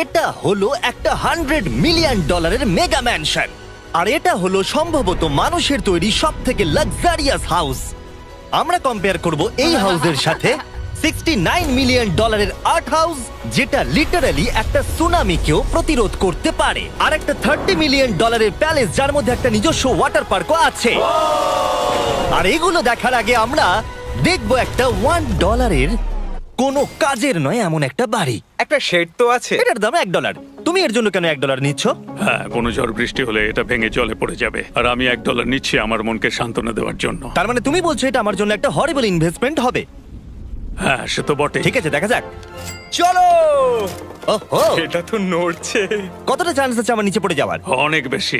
এটা হলো একটা $100 মিলিয়ন মেগা ম্যানশন, আর এটা হলো সম্ভবত মানুষের তৈরি সব থেকে লাক্সারিয়াস হাউস। আমরা কম্পেয়ার করব এই হাউসের সাথে $69 মিলিয়ন আর্ট হাউস, যেটা লিটারালি একটা সুনামিকেও প্রতিরোধ করতে পারে, আর একটা $30 মিলিয়ন প্যালেস যার মধ্যে একটা নিজস্ব ওয়াটার পার্কও আছে। আর এগুলো দেখার আগে আমরা দেখব একটা $1 কোনো কাজের নয় এমন একটা বাড়ি। একটা শেড তো আছে। এটার দাম $1। তুমি এর জন্য কেন $1 নিচ্ছ? হ্যাঁ, কোনো ঝড় বৃষ্টি হলে এটা ভেঙে জলে পড়ে যাবে, আর আমি $1 নিচ্ছি আমার মনকে সান্ত্বনা দেওয়ার জন্য। তার মানে তুমি বলছো এটা আমার জন্য একটা হরিবল ইনভেস্টমেন্ট হবে? হ্যাঁ, সে তো বটে। ঠিক আছে, দেখা যাক। চলো। ওহো, এটা তো নড়ছে। কতটা চান্স আছে আমার নিচে পড়ে যাওয়ার? অনেক বেশি।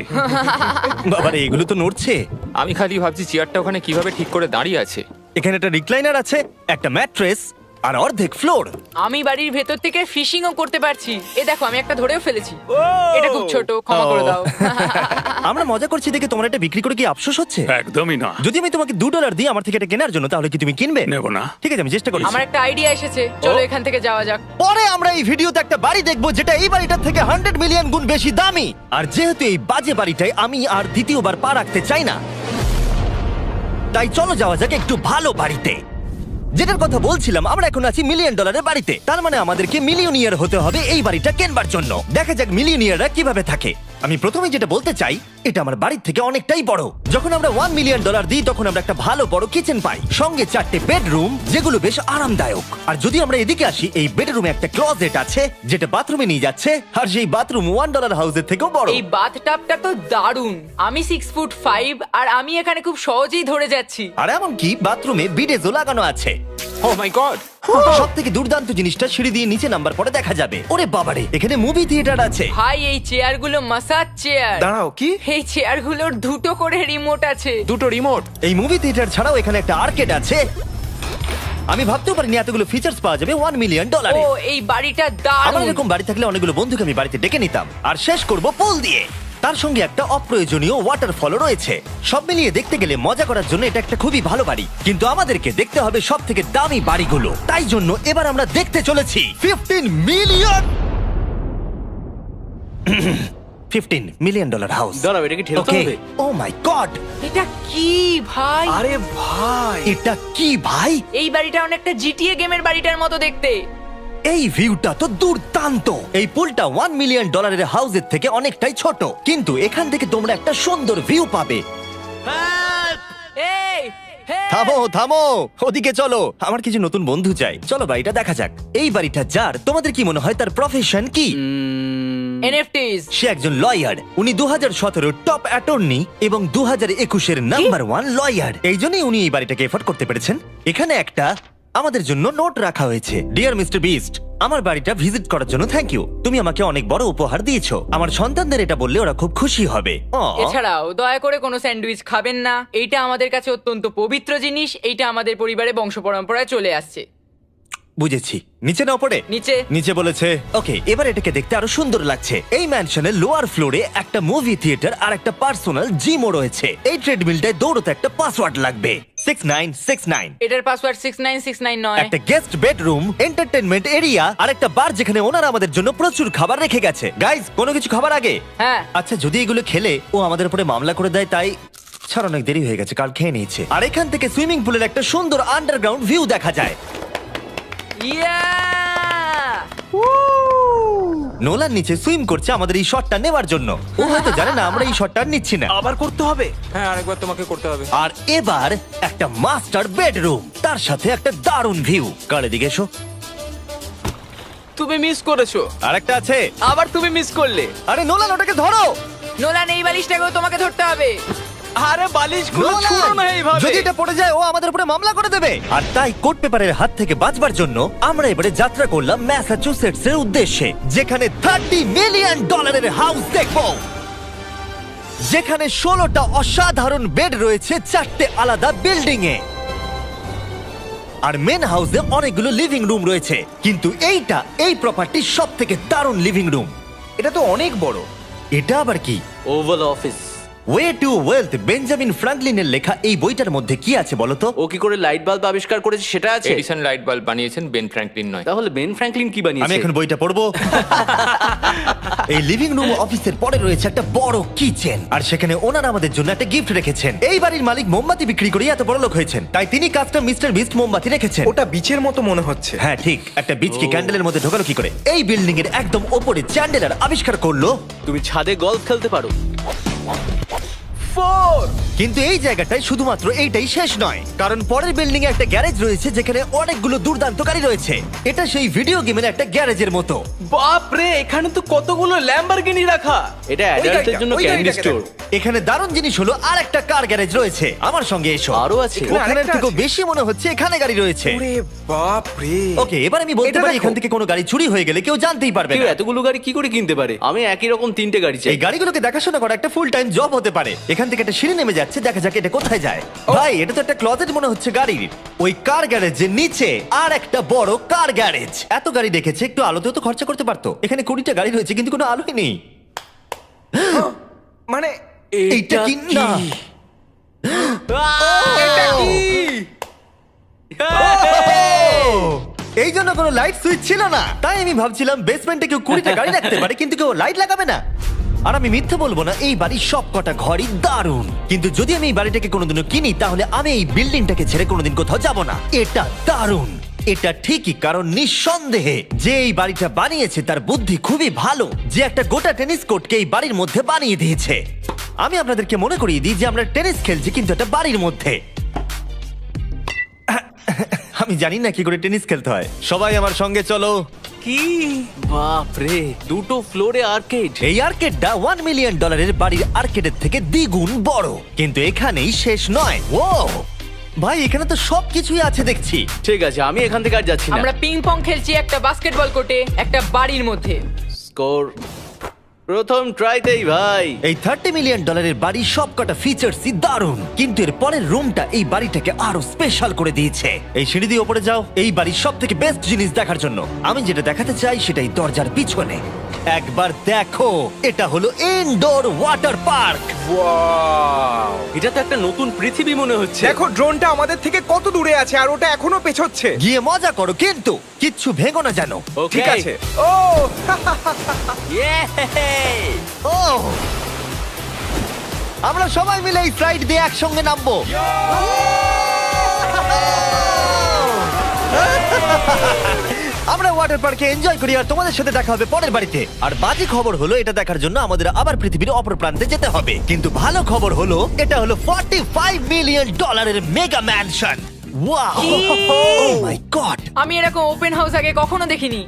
বাবারে, এগুলো তো নড়ছে। আমি খালি ভাবছি চেয়ারটা ওখানে কিভাবে ঠিক করে দাঁড়িয়ে আছে। এখানে একটা রিক্লাইনার আছে, একটা ম্যাট্রেস, আর অর্ধেক ফ্লোর। আমি বাড়ির ভেতর থেকে ফিশিংও করতে পারছি। এ দেখো, আমি একটা ধরেও ফেলেছি। এটা খুব ছোট, ক্ষমা করে দাও। আমরা মজা করছি দেখে তোমার এটা বিক্রি করে কি আফসোস হচ্ছে? একদমই না। যদি আমি তোমাকে $2 দিই আমার থেকে এটা কেনার জন্য, তাহলে কি তুমি কিনবে? নেব না। ঠিক আছে, আমি চেষ্টা করছি। আমার একটা আইডিয়া এসেছে, চলো এখান থেকে যাওয়া যাক। পরে আমরা এই ভিডিওতে একটা বাড়ি দেখবো যেটা এই বাড়িটার থেকে 100 মিলিয়ন গুণ বেশি দামি। আর যেহেতু এই বাজে বাড়িটায় আমি আর দ্বিতীয়বার পা রাখতে চাই না, তাই চলো যাওয়া যাক একটু ভালো বাড়িতে। যেটার কথা বলছিলাম, আমরা এখন আছি $1 মিলিয়ন বাড়িতে। তার মানে আমাদেরকে মিলিয়নিয়ার হতে হবে এই বাড়িটা কেনবার জন্য। দেখা যাক মিলিয়নিয়াররা কিভাবে থাকে। আমি প্রথমে যেটা বলতে চাই, এটা আমার বাড়ির থেকে অনেকটাই বড়। যখন আমরা $1 মিলিয়ন দিই তখন আমরা একটা ভালো বড় কিচেন পাই, সঙ্গে 4টে বেডরুম যেগুলো বেশ আরামদায়ক। আর যদি আমরা এদিকে আসি, এই বেডরুমে একটা ক্লোজেট আছে যেটা বাথরুমে নিয়ে যাচ্ছে, আর সেই বাথরুম $1 হাউসের থেকেও বড়। এই বাথটাবটা তো দারুণ। আমি 6'5" আর আমি এখানে খুব সহজেই ধরে যাচ্ছি। আর এমনকি বাথরুমে বিডেজও লাগানো আছে। ও মাই গড! সব থেকে দুর্দান্ত জিনিসটা সিঁড়ি দিয়ে নিচে নাম্বার পরে দেখা যাবে। ওরে বাবারে, এখানে মুভি থিয়েটার আছে। ভাই, এই চেয়ারগুলো মাসাজ চেয়ার। দাঁড়াও, কি? এই চেয়ারগুলোর দুটো করে রিমোট আছে। দুটো রিমোট। এই মুভি থিয়েটার ছাড়াও এখানে একটা আর্কেড আছে। আমি ভাবতেও পারিনি এতগুলো ফিচার্স পাওয়া যাবে $1 মিলিয়ন। ও, এই বাড়িটা আমার দারুণ। এরকম বাড়ি থাকলে অনেকগুলো বন্ধুকে আমি বাড়িতে ডেকে নিতাম, আর শেষ করব পুল দিয়ে। তার সঙ্গে একটা অপ্রয়োজনীয় ওয়াটারফলও রয়েছে। সব মিলিয়ে দেখতে গেলে মজা করার জন্য এটা একটা খুবই ভালো বাড়ি, কিন্তু আমাদেরকে দেখতে হবে সব থেকে দামি বাড়িগুলো। তাই জন্য এবার আমরা দেখতে চলেছি $15 মিলিয়ন হাউস। দাঁড়াও, এটা কি ঠেলতে হবে? ও মাই গড, এটা কি ভাই? আরে ভাই, এটা কি ভাই? এই বাড়িটা অনেকটা জিটিএ গেমের বাড়িটার মতো দেখতে। এই ভিউটা তো দুর্দান্ত। এই পুলটা $1 মিলিয়ন হাউসের থেকে অনেকটাই ছোট, কিন্তু এখান থেকে তোমরা একটা সুন্দর ভিউ পাবে। এই, hey! থামো থামো, ওদিকে চলো, আমার কিছু নতুন বন্ধু চাই। চলো বাড়িটা দেখা যাক। এই বাড়িটা যার, তোমাদের কি মনে হয় তার প্রফেশন কি? NFTs। সে একজন লয়ার। উনি 2017 টপ অ্যাটর্নি এবং 2021 নাম্বার 1 লয়ার। এই জন্যই উনি এই বাড়িটাকে এফোর্ড করতে পেরেছেন। এখানে একটা আমাদের জন্য নোট রাখা হয়েছে। ডিয়ার মিস্টার বিস্ট, আমার বাড়িটা ভিজিট করার জন্য থ্যাংক ইউ। তুমি আমাকে অনেক বড় উপহার দিয়েছো। আমার সন্তানদের এটা বললে ওরা খুব খুশি হবে। এছাড়াও দয়া করে কোনো স্যান্ডউইচ খাবেন না। এইটা আমাদের কাছে অত্যন্ত পবিত্র জিনিস। এইটা আমাদের পরিবারে বংশ পরম্পরায় চলে আসছে। বুঝেছি, নিচে না পড়ে নিচে। নিচে বলেছে। ওকে, এবার এটাকে দেখতে আরো সুন্দর লাগছে। এই ম্যানশনের লোয়ার ফ্লোরে একটা মুভি থিয়েটার আর একটা পার্সোনাল জিমও রয়েছে। এই ট্রেডমিলটায় দৌড়তে একটা পাসওয়ার্ড লাগবে, 6969। এটার পাসওয়ার্ড 6969 নয়। একটা গেস্ট বেডরুম, এন্টারটেইনমেন্ট এরিয়া আর একটা বার যেখানে ওনারা আমাদের জন্য প্রচুর খাবার রেখে গেছে। গাইজ, কোনো কিছু খাবার আগে? হ্যাঁ। আচ্ছা, যদি এগুলো খেলে ও আমাদের উপরে মামলা করে দেয়, তাই ছাড়, অনেক দেরি হয়ে গেছে, কাল খেয়ে নিয়েছে। আর এখান থেকে সুইমিং পুলের একটা সুন্দর আন্ডারগ্রাউন্ড ভিউ দেখা যায়। ইয়া! নোলান নিচে সুইম করছে আমাদের এই শটটা নেওয়ার জন্য। ও হয়তো জানে না আমরা এই শটটা নিচ্ছি না। আবার করতে হবে? হ্যাঁ, আরেকবার তোমাকে করতে হবে। আর এবার একটা মাস্টার বেডরুম, তার সাথে একটা দারুণ ভিউ। কালে দিকে এসো। তুমি মিস করেছো। আরেকটা আছে। আবার তুমি মিস করলে। আরে নোলান, ওটাকে ধরো। নোলান, এই বালিশটাকেও তোমাকে ধরতে হবে। আরে বালিশগুলো নোলান, ছুঁড়ো না এইভাবে। যদি এটা পড়ে যায় ও আমাদের উপরে মামলা করে দেবে। আর তাই কোর্ট পেপারের হাত থেকে বাঁচবার জন্য আমরা এবারে যাত্রা করলাম ম্যাসাচুসেটস এর উদ্দেশ্যে, যেখানে $30 মিলিয়ন হাউস দেখবো, যেখানে 16টা অসাধারণ বেড রয়েছে 4টে আলাদা বিল্ডিং এ। আর মেন হাউসে অনেকগুলো লিভিং রুম রয়েছে, কিন্তু এইটা এই প্রপার্টির সব থেকে দারুণ লিভিং রুম। এটা তো অনেক বড়। এটা আবার কি? Oval Office. Way to wealth Benjamin ফ্রাঙ্কলিনের লেখা এই বইটার মধ্যে কি আছে বলো তো? ও কি করে লাইট বাল্ব আবিষ্কার করেছে সেটা আছে? এডিসন লাইট বাল্ব বানিয়েছেন, বেন ফ্র্যাঙ্কলিন নয়। তাহলে বেন ফ্র্যাঙ্কলিন কি আমি বানিয়েছে? এখন বইটা পড়বো। এই লিভিং রুম অফিসের পরে রয়েছে একটা বড় কিচেন, আর সেখানে ওনারা আমাদের জন্য একটা গিফট রেখেছেন। এই বাড়ির মালিক মোমবাতি বিক্রি করে এত বড় লোক হয়েছেন, তাই তিনি কাস্টম মিস্টার বিস্ট মোমবাতি রেখেছেন। ওটা বিচের মতো মনে হচ্ছে। হ্যাঁ ঠিক, একটা বীজকে ক্যান্ডেলের মধ্যে ঢোকালো কি করে? এই বিল্ডিং এর একদম ওপরে চ্যান্ডেলার আবিষ্কার করলো। তুমি ছাদে গলফ খেলতে পারো। কিন্তু এই জায়গাটায় শুধুমাত্র এইটাই শেষ নয়, কারণ পরের বিল্ডিং এ একটা গ্যারেজ রয়েছে যেখানে অনেকগুলো দুর্দান্ত গাড়ি রয়েছে। এটা সেই ভিডিও গেমের একটা গ্যারেজের মতো। বাপ রে, এখানে তো কতগুলো ল্যাম্বরগিনি রাখা। এটা অ্যাডাল্টদের জন্য ওই ক্যান্ডি গাড়িটাকে স্টোর। এখানে দারুণ জিনিস হলো আর একটা কার গ্যারেজ রয়েছে। আমার সঙ্গে এসো। আরো আছে? ওখানের আরেকটা থেকেও আছে? বেশি মনে হচ্ছে এখানে গাড়ি রয়েছে। ওরে বাপ রে। ওকে, এবার আমি বলতে এটা পারি দেখো। এখান থেকে কোনো গাড়ি চুরি হয়ে গেলে কেউ জানতেই পারবে কেউ না। এতগুলো গাড়ি কি করে কিনতে পারে? আমি একই রকম 3টে গাড়ি চাই। এই গাড়িগুলোকে দেখাশোনা করা একটা ফুল টাইম জব হতে পারে। এখান থেকে একটা সিঁড়ি নেমে যাচ্ছে, দেখা যাক এটা কোথায় যায়। ভাই, এটা তো একটা ক্লজেট মনে হচ্ছে গাড়ির। ওই কার গ্যারেজের নিচে আর একটা বড় কার গ্যারেজ। এত গাড়ি দেখেছে, একটু আলোতেও তো খরচা করতে পারতো। এখানে 20টা গাড়ি রয়েছে কিন্তু কোনো আলোই নেই। মানে এইটা কি না? এটা কি? এই জন্য কোনো লাইট সুইচ ছিল না, তাই আমি ভাবছিলাম বেসমেন্টে কেউ 20টা গাড়ি রাখতে পারে কিন্তু কেউ লাইট লাগাবে না। আর আমি মিথ্যে বলবো না, এই বাড়ির সব কটা ঘরই দারুণ। কিন্তু যদি আমি এই বাড়িটাকে কোনোদিনও কিনি তাহলে আমি এই বিল্ডিংটাকে ছেড়ে কোনোদিন কোথাও যাব না। এটা দারুণ। এটা ঠিকই, কারণ নিঃসন্দেহে যে এই বাড়িটা বানিয়েছে তার বুদ্ধি খুবই ভালো, যে একটা গোটা টেনিস কোর্টকে এই বাড়ির মধ্যে বানিয়ে দিয়েছে। আমি আপনাদেরকে মনে করিয়ে দিই যে আমরা টেনিস খেলছি কিন্তু একটা বাড়ির মধ্যে। আমি জানি না কি করে টেনিস খেলতে হয়। সবাই আমার সঙ্গে চলো। কি বাপ রে, 2টো ফ্লোরে আর্কেড। এই আর্কেডটা $1 মিলিয়ন বাড়ির আর্কেডের থেকে দ্বিগুণ বড়। কিন্তু এখানেই শেষ নয়। ও ভাই, এখানে তো সবকিছুই আছে দেখছি। ঠিক আছে, আমি এখান থেকে আর যাচ্ছি না। আমরা পিং পং খেলছি একটা বাস্কেটবল কোর্টে, একটা বাড়ির মধ্যে। স্কোর প্রথম ট্রাইতেই ভাই। এই $30 মিলিয়ন বাড়ির সবকটা ফিচার্সই দারুণ, কিন্তু এর পরের রুমটা এই বাড়িটাকে আরো স্পেশাল করে দিয়েছে। এই সিঁড়ি দিয়ে উপরে যাও এই বাড়ির সব থেকে বেস্ট জিনিস দেখার জন্য। আমি যেটা দেখাতে চাই সেটাই দরজার পিছনে। একবার দেখো, এটা হলো ইনডোর ওয়াটার পার্ক। ওয়াও! এটা তো একটা নতুন পৃথিবী মনে হচ্ছে। দেখো ড্রোনটা আমাদের থেকে কত দূরে আছে আর ওটা এখনো পেছচ্ছে। গিয়ে মজা করো, কিন্তু কিচ্ছু ভেঙো না জানো। Okay. ঠিক আছে। ও Yeah! ও, আমরা সবাই মিলে এই স্লাইড দিয়ে একসঙ্গে নামবো। আমরা ওয়াটার পার্কে এনজয় করি আর তোমাদের সাথে দেখা হবে পরের বাড়িতে। আর বাজে খবর হলো, এটা দেখার জন্য আমাদের আবার পৃথিবীর অপর প্রান্তে যেতে হবে। কিন্তু ভালো খবর হলো, এটা হলো $45 মিলিয়ন মেগা ম্যানশন। ওয়াও! ও মাই গড! আমি এরকম ওপেন হাউস আগে কখনো দেখিনি।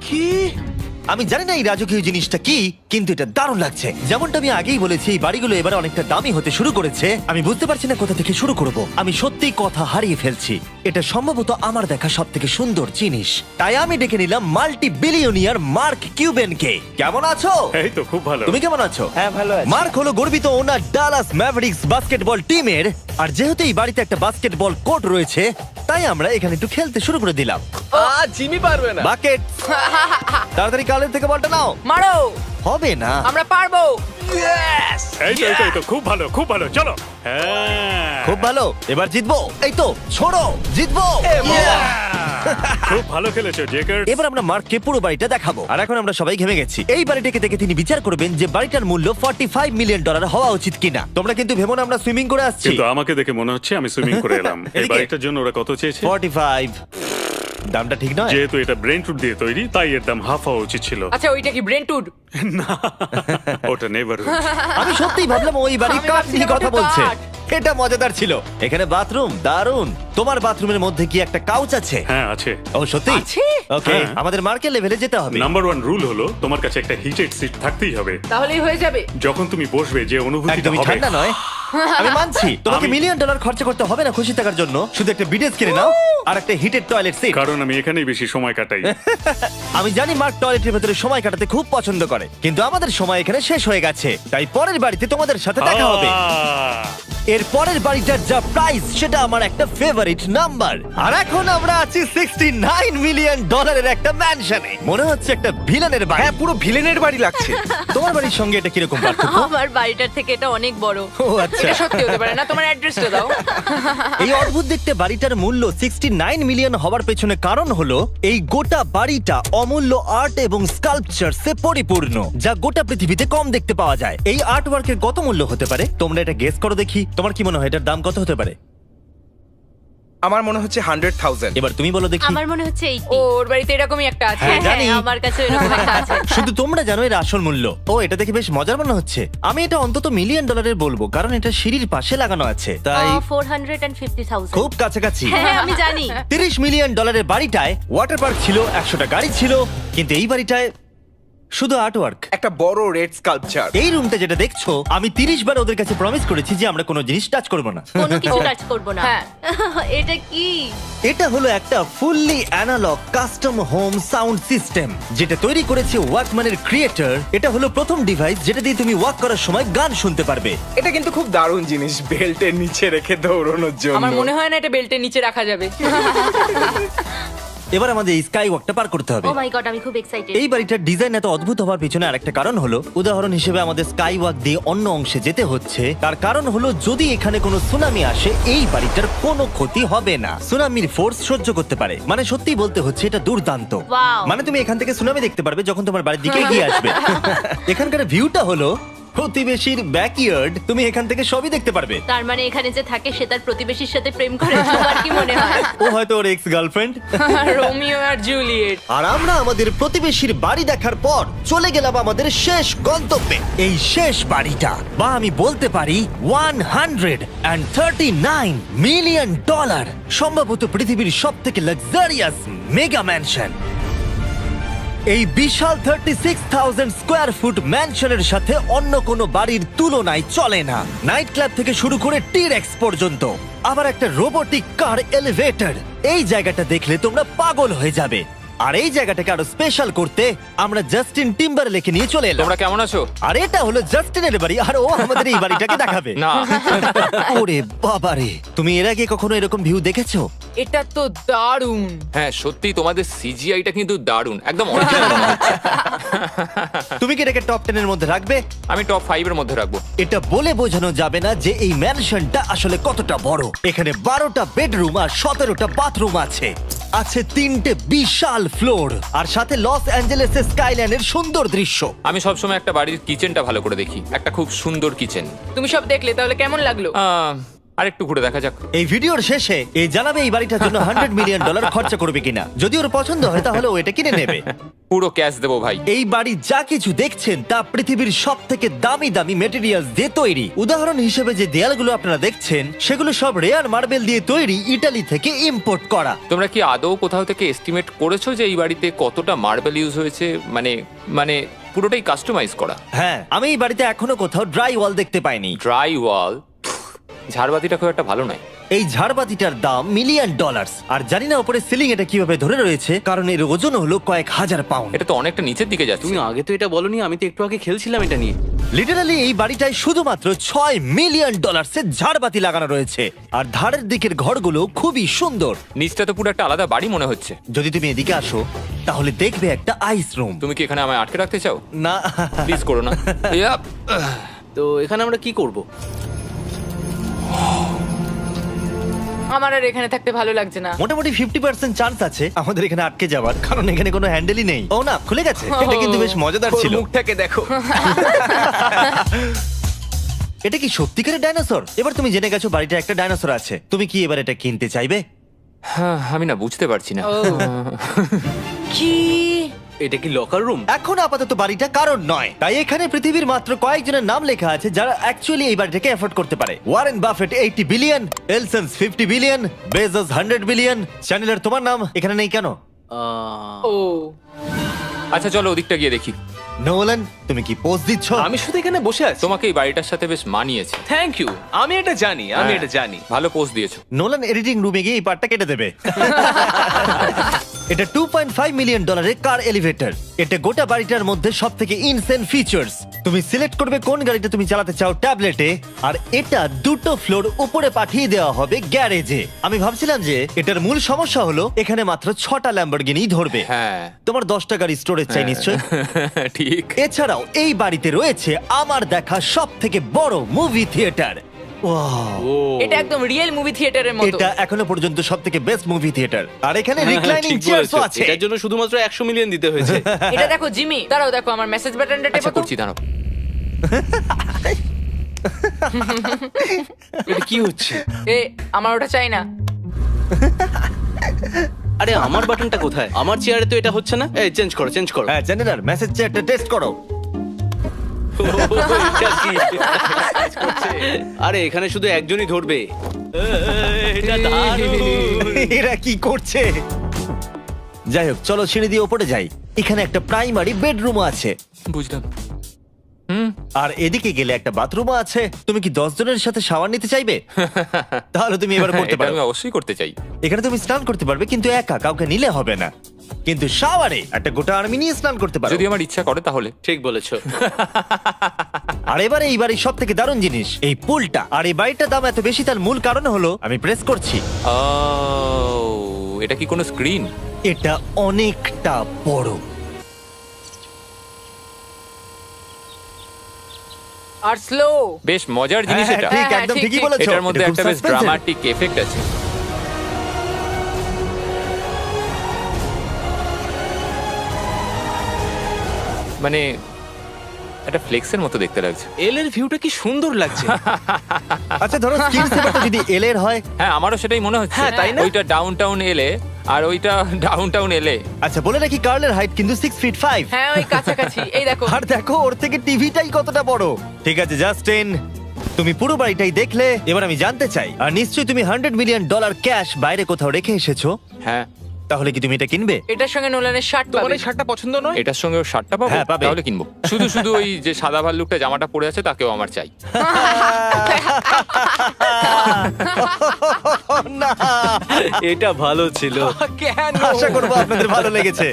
আমি জানি না এই রাজকীয় জিনিসটা কি, কিন্তু এটা দারুণ লাগছে। যেমনটা আমি আগেই বলেছি, এই বাড়িগুলো এবার অনেকটা দামি হতে শুরু করেছে। আমি বুঝতে পারছি না কোথা থেকে শুরু করব। আমি সত্যিই কথা হারিয়ে ফেলছি। এটা সম্ভবত আমার দেখা সব থেকে সুন্দর জিনিস, তাই আমি ডেকে নিলাম মাল্টি বিলিয়নিয়ার মার্ক কিউবেনকে। কেমন আছো? এই তো খুব ভালো। তুমি কেমন আছো? হ্যাঁ, ভালো আছি। মার্ক হলো গর্বিত ওনার ডালাস ম্যাভরিক্স বাস্কেটবল টিমের। আর যেহেতু এই বাড়িতে একটা বাস্কেটবল কোর্ট রয়েছে, তাই আমরা এখানে একটু খেলতে শুরু করে দিলাম। জিমি পারবে না। বাকেট, তাড়াতাড়ি কালের থেকে বলটা নাও। মারো, হবে না। আমরা পারবো। এই তো খুব ভালো, খুব ভালো। চলো। হ্যাঁ, খুব ভালো, এবার জিতবো। এই তো ছোড়ো, জিতবো। খুব ভালো খেলেছো জেকার। এবার আমরা মার্ককে পুরো বাড়িটা দেখাবো। আর এখন আমরা সবাই ঘেমে গেছি। এই বাড়িটাকে দেখে তিনি বিচার করবেন যে বাড়িটার মূল্য $45 মিলিয়ন হওয়া উচিত কিনা। তোমরা কিন্তু ভেবো না আমরা সুইমিং করে আসছি। কিন্তু আমাকে দেখে মনে হচ্ছে আমি সুইমিং করে এলাম। এই এদিকে। বাড়িটার জন্য ওরা কত চেয়েছে? 45। দামটা ঠিক নয়। যেহেতু এটা ব্রেন ফুড দিয়ে তৈরি, তাই এর দাম হাফ হওয়া উচিত ছিল। আচ্ছা, ওইটা কি ব্রেন্টউড? ওটা নেভার। আমি সত্যিই ভাবলাম ওই বাড়ির আমি কাঠ নিয়ে ভাবছিলাম কথা ওটা বলছে। কাঠ। এটা মজাদার ছিল। এখানে বাথরুম দারুণ। তোমার বাথরুমের মধ্যে কি একটা কাউচ আছে? হ্যাঁ আছে। ও সত্যি? আছে? ওকে, হ্যাঁ। আমাদের মার্কেট লেভেলে যেতে হবে। নাম্বার 1 রুল হলো তোমার কাছে একটা হিটেড সিট থাকতেই হবে। তাহলেই হয়ে যাবে। যখন তুমি বসবে যে অনুভূতিটা একদমই হবে ঠান্ডা নয়। আমি মানছি তোমাকে মিলিয়ন ডলার খরচা করতে হবে না খুশি থাকার জন্য, শুধু একটা বিডেস কিনে নাও আর একটা হিটেড টয়লেট সিট। কারণ আমি এখানেই বেশি সময় কাটাই। আমি জানি মার্ক টয়লেটের ভেতরে সময় কাটাতে খুব পছন্দ করে, কিন্তু আমাদের সময় এখানে শেষ হয়ে গেছে, তাই পরের বাড়িতে তোমাদের সাথে দেখা হবে। এর পরের বাড়িটার যা প্রাইস সেটা আমার একটা ফেভারিট নাম্বার। আর এখন আমরা আছি 69 মিলিয়ন ডলারের একটা ম্যানশনে। মনে হচ্ছে একটা ভিলেনের বাড়ি। হ্যাঁ, পুরো ভিলেনের বাড়ি লাগছে। তোমার বাড়ির সঙ্গে এটা কিরকম পার্থক্য? আমার বাড়িটার থেকে এটা অনেক বড়। ও আচ্ছা। এটা সত্যি হতে পারে না, তোমার অ্যাড্রেসটা দাও। এই অদ্ভুত দেখতে বাড়িটার মূল্য 69 মিলিয়ন হওয়ার পেছনে কারণ হলো এই গোটা বাড়িটা অমূল্য আর্ট এবং স্কাল্পচারসে পরিপূর্ণ, যা গোটা পৃথিবীতে কম দেখতে পাওয়া যায়। এই আর্ট ওয়ার্কের কত মূল্য হতে পারে তোমরা এটা গেস করো দেখি। তোমার কি মনে হয় এটার দাম কত হতে পারে? আমার মনে হচ্ছে 100,000। এবার তুমি বলো দেখি। আমার মনে হচ্ছে 80। ওর বাড়িতে এরকমই একটা আছে। হ্যাঁ, জানি। আমার কাছে এরকম একটা আছে। শুধু তোমরা জানো এর আসল মূল্য। ও, এটা দেখে বেশ মজার মনে হচ্ছে। আমি এটা অন্তত মিলিয়ন ডলারের বলবো, কারণ এটা সিঁড়ির পাশে লাগানো আছে, তাই 450,000। খুব কাছাকাছি। হ্যাঁ, আমি জানি। 30 মিলিয়ন ডলারের বাড়িটায় ওয়াটার পার্ক ছিল, 100টা গাড়ি ছিল, কিন্তু এই বাড়িটায় শুধু আর্ট ওয়ার্ক। একটা বড় রেড স্কাল্পচার। এই রুমটা যেটা দেখছো, আমি 30 বার ওদের কাছে প্রমিস করেছি যে আমরা কোনো জিনিস টাচ করব না। কোনো কিছু টাচ করব না। হ্যাঁ। এটা কি? এটা হলো একটা fully analogue custom home sound system, যেটা তৈরি করেছে ওয়াকম্যানের ক্রিয়েটর। এটা হলো প্রথম ডিভাইস যেটা দিয়ে তুমি ওয়াক করার সময় গান শুনতে পারবে। এটা কিন্তু খুব দারুণ জিনিস, বেল্টের নিচে রেখে দৌড়ানোর জন্য। আমার মনে হয় না এটা বেল্টের নিচে রাখা যাবে। এবার আমাদের এই স্কাই ওয়াকটা পার করতে হবে। ও মাই গড, আমি খুব এক্সাইটেড। এই বাড়িটার ডিজাইন এত অদ্ভুত হওয়ার পিছনে আরেকটা কারণ হলো, উদাহরণ হিসেবে আমাদের স্কাই ওয়াক দিয়ে অন্য অংশে যেতে হচ্ছে। তার কারণ হলো যদি এখানে কোনো সুনামি আসে এই বাড়িটার কোনো ক্ষতি হবে না, সুনামির ফোর্স সহ্য করতে পারে। মানে সত্যি বলতে হচ্ছে এটা দুর্দান্ত। Wow. মানে তুমি এখান থেকে সুনামি দেখতে পারবে যখন তোমার বাড়ির দিকে এগিয়ে আসবে। এখানকার ভিউটা হলো প্রতিবেশীর ব্যাকইয়ার্ড, তুমি এখান থেকে সবই দেখতে পারবে। তার মানে এখানে যে থাকে সে তার প্রতিবেশীর সাথে প্রেম করে, তোমার কি মনে হয়? ও হয়তো ওর এক্স গার্লফ্রেন্ড। রোমিও আর জুলিয়েট। আর আমরা আমাদের প্রতিবেশীর বাড়ি দেখার পর চলে গেলাম আমাদের শেষ গন্তব্যে। এই শেষ বাড়িটা, বা আমি বলতে পারি 139 মিলিয়ন ডলার, সম্ভবত পৃথিবীর সব থেকে লাক্সারিয়াস মেগা ম্যানশন। এই বিশাল 36,000 স্কোয়ার ফুট ম্যানশনের সাথে অন্য কোনো বাড়ির তুলনায় চলে না। নাইট ক্লাব থেকে শুরু করে টিরেক্স পর্যন্ত, আবার একটা রোবোটিক কার এলিভেটর। এই জায়গাটা দেখলে তোমরা পাগল হয়ে যাবে। আর এই জায়গাটাকে আরো স্পেশাল করতে আমরা জাস্টিন টিম্বারলেকে নিয়ে চলে এলাম। তোমরা কেমন আছো? আর এটা হলো জাস্টিনের বাড়ি, আর ও আমাদের এই বাড়িটাকে দেখাবে। না। ওরে বাবারে, তুমি এর আগে কখনো এরকম ভিউ দেখেছো? এটা তো দারুণ। হ্যাঁ সত্যি তোমাদের সিজিআইটা কিন্তু দারুণ, একদম অরিজিনাল মনে হচ্ছে। তুমি কি এটাকে টপ 10 এর মধ্যে রাখবে? আমি টপ 5 এর মধ্যে রাখবো। এটা বলে বোঝানো যাবে না যে এই ম্যানশনটা আসলে কতটা বড়। এখানে 12টা বেডরুম আর 17টা বাথরুম আছে, আছে 3টে বিশাল ফ্লোর, আর সাথে লস অ্যাঞ্জেলেসের স্কাইলাইনের সুন্দর দৃশ্য। আমি সবসময় একটা বাড়ির কিচেনটা ভালো করে দেখি, একটা খুব সুন্দর কিচেন। তুমি সব দেখলে, তাহলে কেমন লাগলো? আরেকটু ঘুরে দেখা যাক। এই ভিডিওর শেষে এই জানাবে এই বাড়িটার জন্য 100 মিলিয়ন ডলার খরচা করবে কিনা। যদি ওর পছন্দ হয় তাহলে ও এটা কিনে নেবে। পুরো ক্যাশ দেবো ভাই। এই বাড়ি যা কিছু দেখছেন তা পৃথিবীর সব থেকে দামি দামি মেটেরিয়ালস দিয়ে তৈরি। উদাহরণ হিসেবে যে দেয়ালগুলো আপনারা দেখছেন সেগুলো সব রেয়ার মার্বেল দিয়ে তৈরি, ইতালি থেকে ইম্পোর্ট করা। তোমরা কি আদৌ কোথাও থেকে এস্টিমেট করেছো যে এই বাড়িতে কতটা মার্বেল ইউজ হয়েছে? মানে পুরোটাই কাস্টমাইজ করা। হ্যাঁ, আমি এই বাড়িতে এখনো কোথাও ড্রাই ওয়াল দেখতে পাইনি। ড্রাই ওয়াল? ঝাড়বাতিটা খুব একটা ভালো নয়। এই ঝাড়বাতিটার দাম মিলিয়ন ডলার, আর জানি না উপরে সিলিং এটা কিভাবে ধরে রয়েছে, কারণ এর ওজন হলো কয়েক হাজার পাউন্ড। এটা তো অনেকটা নিচের দিকে যাচ্ছে। তুমি আগে তো এটা বলনি, আমি তো একটু আগে খেলছিলাম এটা নিয়ে। লিটারালি এই বাড়িটায় শুধুমাত্র 6 মিলিয়ন ডলারের ঝাড়বাতি লাগানো রয়েছে, আর ধারের দিকের ঘরগুলো খুবই সুন্দর। নিচটা তো পুরো একটা আলাদা বাড়ি মনে হচ্ছে। যদি তুমি এদিকে আসো তাহলে দেখবে একটা আইস রুম। তুমি কি এখানে আমায় আটকে রাখতে চাও? না, প্লিজ করো না। ইয়াপ। তো এখানে আমরা কি করব? আমার আর এখানে থাকতে ভালো লাগছে না। মোটামুটি 50% চান্স আছে আমাদের এখানে আটকে যাওয়ার, কারণ এখানে কোনো হ্যান্ডেলই নেই। ও না, খুলে গেছে। এটা কিন্তু বেশ মজাদার ওর ছিল। মুখটাকে দেখো। এটা কি সত্যিকারের ডাইনোসর? এবার তুমি জেনে গেছো বাড়িটা একটা ডাইনোসর আছে, তুমি কি এবার এটা কিনতে চাইবে? হ্যাঁ, আমি না বুঝতে পারছি না। ও। কি? এটা কি লকার রুম? এখন আপাতত বাড়িটা কারণ নয়, তাই এখানে পৃথিবীর মাত্র কয়েকজনের নাম লেখা আছে যারা অ্যাকচুয়ালি এই বাড়িটাকে এফোর্ড করতে পারে। Warren Buffett 80 billion, এলসন্স 50 billion, Bezos 100 billion. চ্যানেলের তোমার নাম এখানে নেই কেন? আহ, ও। আচ্ছা চলো ওদিকটা গিয়ে দেখি। নোলান, তুমি কি পোজ দিচ্ছ? আমি শুধু এখানে বসে আছি। তোমাকে এই বাড়িটার সাথে বেশ মানিয়েছে। Thank you. আমি এটা জানি, আমি হ্যাঁ, এটা জানি। ভালো পোস্ট দিয়েছো। নোলান এডিটিং রুমে গিয়ে এই পার্টটা কেটে দেবে। এটা $2.5 মিলিয়ন কার এলিভেটর। এটা গোটা বাড়িটার মধ্যে সবথেকে ইনসেন ফিচার্স। তুমি সিলেক্ট করবে কোন গাড়িটা তুমি চালাতে চাও ট্যাবলেটে, আর এটা 2টো ফ্লোর উপরে পাঠিয়ে দেওয়া হবে গ্যারেজে। আমি ভাবছিলাম যে এটার মূল সমস্যা হলো এখানে মাত্র 6টা ল্যাম্বরগিনি ধরবে। হ্যাঁ। তোমার 10টা গাড়ি স্টোরেজ চাই নিশ্চয়। ঠিক। এছাড়াও এই বাড়িতে রয়েছে আমার দেখা সবথেকে বড় মুভি থিয়েটার। এটা একদম রিয়েল মুভি থিয়েটারের মতো। এটা এখনো পর্যন্ত সবথেকে বেস্ট মুভি থিয়েটার। আর এখানে রিক্লাইনিং ঠিক চেয়ারও বলেছো। আছে। এটার জন্য শুধুমাত্র 100 মিলিয়ন দিতে হয়েছে। এটা দেখো জিমি, দাঁড়াও দেখো আমার মেসেজ বাটনটা আচ্ছা টেপো তো। করছি, দাঁড়াও। এটা কি হচ্ছে? এ আমার ওটা চাই না। আরে আমার বাটনটা কোথায়? আমার চেয়ারে তো এটা হচ্ছে না। এই চেঞ্জ করো, চেঞ্জ করো। হ্যাঁ জেনারেল মেসেজ চেয়ারটা টেস্ট করো। এটা কি? আরে এখানে শুধু একজনই ধরবে। এটা দারুণ। এরা কি করছে? যাই হোক, চলো সিঁড়ি দিয়ে ওপরে যাই। এখানে একটা প্রাইমারি বেডরুম আছে, বুঝলাম। আর এদিকে গেলে একটা বাথরুমও আছে। তুমি কি 10 জনের সাথে শাওয়ার নিতে চাইবে? তাহলে তুমি এবার করতে এটা পারো। আমি অবশ্যই করতে চাই। এখানে তুমি স্নান করতে পারবে, কিন্তু একা, কাউকে নিলে হবে না। কিন্তু শাওয়ারে একটা গোটা আর্মি নিয়ে স্নান করতে পারো। যদি আমার ইচ্ছা করে তাহলে। ঠিক বলেছো। আর এবারে এই বাড়ির সব থেকে দারুণ জিনিস এই পুলটা। আর এই বাড়িটার দাম এত বেশি তার মূল কারণ হলো, আমি প্রেস করছি, ও, এটা কি কোনো স্ক্রিন? এটা অনেকটা বড়। আর স্লো। বেশ মজার জিনিস হ্যাঁ, এটা। ঠিক, হ্যাঁ, একদম ঠিক, ঠিকই ঠিক। বলেছো। এটার মধ্যে এটা খুব একটা বেশ suspense-এর। ড্রামাটিক এফেক্ট আছে। মানে একটা ফ্লেক্সের মতো দেখতে লাগছে। এল এর ভিউটা কি সুন্দর লাগছে। আচ্ছা ধরো স্ক্রিন সেভারটা যদি এল এর হয়। হ্যাঁ, আমারও সেটাই মনে হচ্ছে। হ্যাঁ, তাই না? ওইটা ডাউনটাউন এলে আর ওইটা ডাউনটাউন এলে। আচ্ছা বলে রাখি কার্লের হাইট কিন্তু 6 ফিট 5। হ্যাঁ ওই কাছাকাছি। এই দেখো। আর দেখো ওর থেকে টিভিটাই কতটা বড়। ঠিক আছে জাস্টিন, তুমি পুরো বাড়িটাই দেখলে, এবার আমি জানতে চাই, আর নিশ্চয়ই তুমি $100 মিলিয়ন ক্যাশ বাইরে কোথাও রেখে এসেছো, হ্যাঁ, তাহলে কি তুমি এটা কিনবে? এটার সঙ্গে নোলানের শার্ট তোমার পাবে। এই শার্টটা পছন্দ নয়? এটার সঙ্গে ওর শার্টটা পাবো? হ্যাঁ, পাবে। তাহলে কিনবো। শুধু শুধু ওই যে সাদা ভাল্লুকটা জামাটা পরে আছে তাকেও আমার চাই। না, এটা ভালো ছিল। কেন? আশা করবো আপনাদের ভালো লেগেছে।